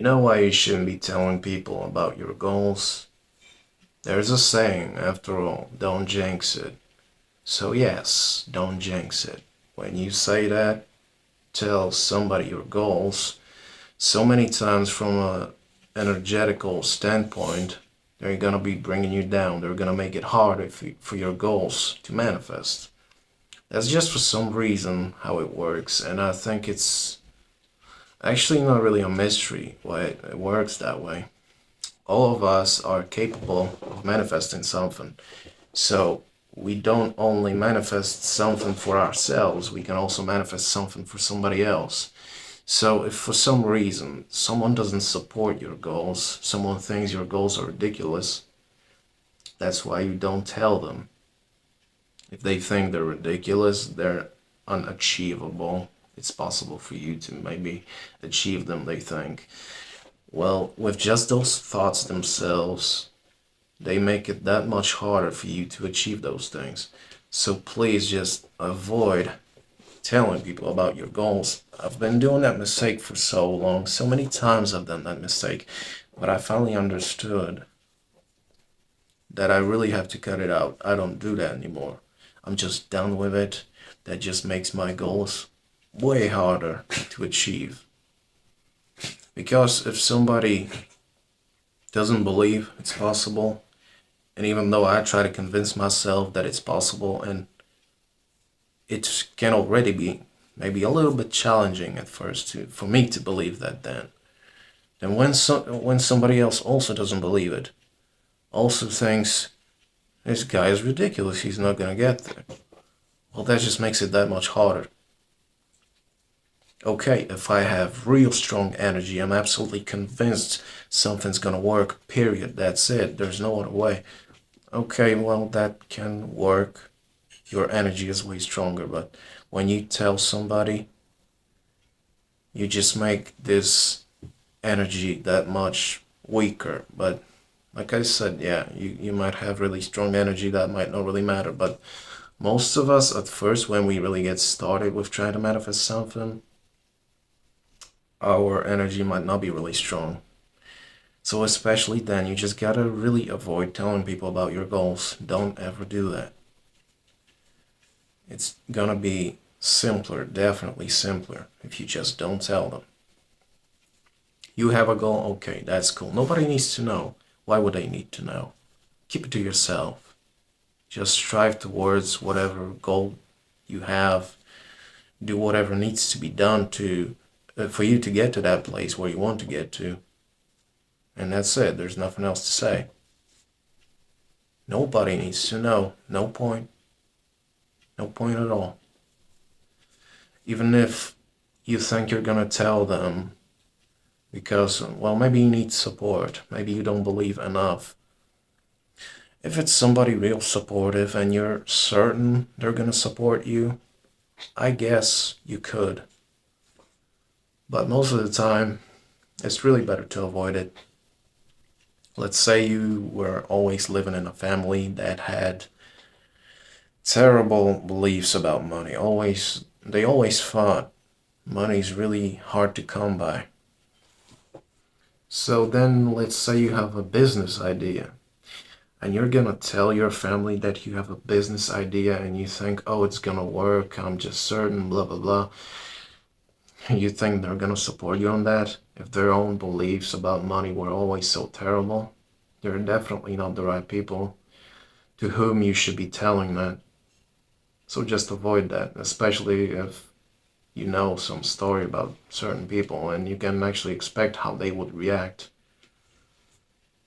You know why you shouldn't be telling people about your goals? There's a saying, after all, don't jinx it. So, yes, don't jinx it. When you say that, tell somebody your goals. So many times, from a energetical standpoint, they're gonna be bringing you down. They're gonna make it harder for your goals to manifest. That's just for some reason how it works, and I think it's actually not really a mystery why it works that way. All of us are capable of manifesting something. So we don't only manifest something for ourselves, we can also manifest something for somebody else. So if for some reason someone doesn't support your goals, someone thinks your goals are ridiculous, that's why you don't tell them. If they think they're ridiculous, they're unachievable, it's possible for you to maybe achieve them, they think. Well, with just those thoughts themselves, they make it that much harder for you to achieve those things. So please just avoid telling people about your goals. I've been doing that mistake for so long. So many times I've done that mistake. But I finally understood that I really have to cut it out. I don't do that anymore. I'm just done with it. That just makes my goals way harder to achieve. Because if somebody doesn't believe it's possible, and even though I try to convince myself that it's possible, and it can already be maybe a little bit challenging at first for me to believe that, then when somebody else also doesn't believe it, also thinks this guy is ridiculous, he's not gonna get there. Well, that just makes it that much harder. Okay, if I have real strong energy, I'm absolutely convinced something's gonna work, period, that's it, there's no other way. Okay, well, that can work. Your energy is way stronger, but when you tell somebody, you just make this energy that much weaker. But like I said, yeah, you might have really strong energy, that might not really matter. But most of us, at first, when we really get started with trying to manifest something, our energy might not be really strong. So, especially then, you just gotta really avoid telling people about your goals. Don't ever do that. It's gonna be simpler, definitely simpler, if you just don't tell them. You have a goal, okay, that's cool. Nobody needs to know. Why would they need to know? Keep it to yourself. Just strive towards whatever goal you have. Do whatever needs to be done to for you to get to that place where you want to get to. And that's it. There's nothing else to say. Nobody needs to know. No point. No point at all. Even if you think you're gonna tell them because, well, maybe you need support. Maybe you don't believe enough. If it's somebody real supportive and you're certain they're gonna support you, I guess you could. But most of the time, it's really better to avoid it. Let's say you were always living in a family that had terrible beliefs about money. They always thought money's really hard to come by. So then let's say you have a business idea and you're gonna tell your family that you have a business idea and you think, oh, it's gonna work, I'm just certain, blah, blah, blah. You think they're gonna support you on that? If their own beliefs about money were always so terrible, they're definitely not the right people to whom you should be telling that. So just avoid that, especially if you know some story about certain people and you can actually expect how they would react.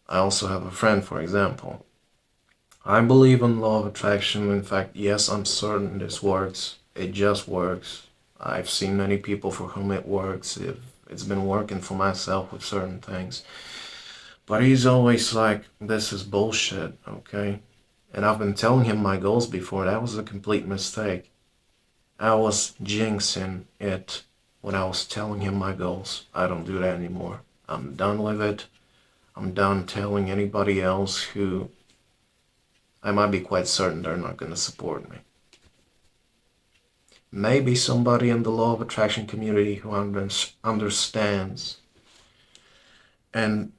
I also have a friend, for example. I believe in law of attraction. In fact, yes, I'm certain this works. It just works. I've seen many people for whom it works. It's been working for myself with certain things. But he's always like, this is bullshit, okay? And I've been telling him my goals before. That was a complete mistake. I was jinxing it when I was telling him my goals. I don't do that anymore. I'm done with it. I'm done telling anybody else who I might be quite certain they're not going to support me. Maybe somebody in the law of attraction community who understands and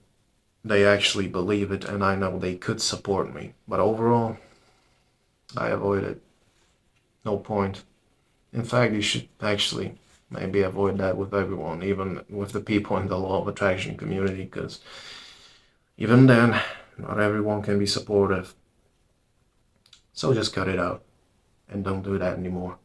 they actually believe it, and I know they could support me. But overall, I avoid it. No point. In fact, you should actually maybe avoid that with everyone, even with the people in the law of attraction community, because even then, not everyone can be supportive. So just cut it out and don't do that anymore.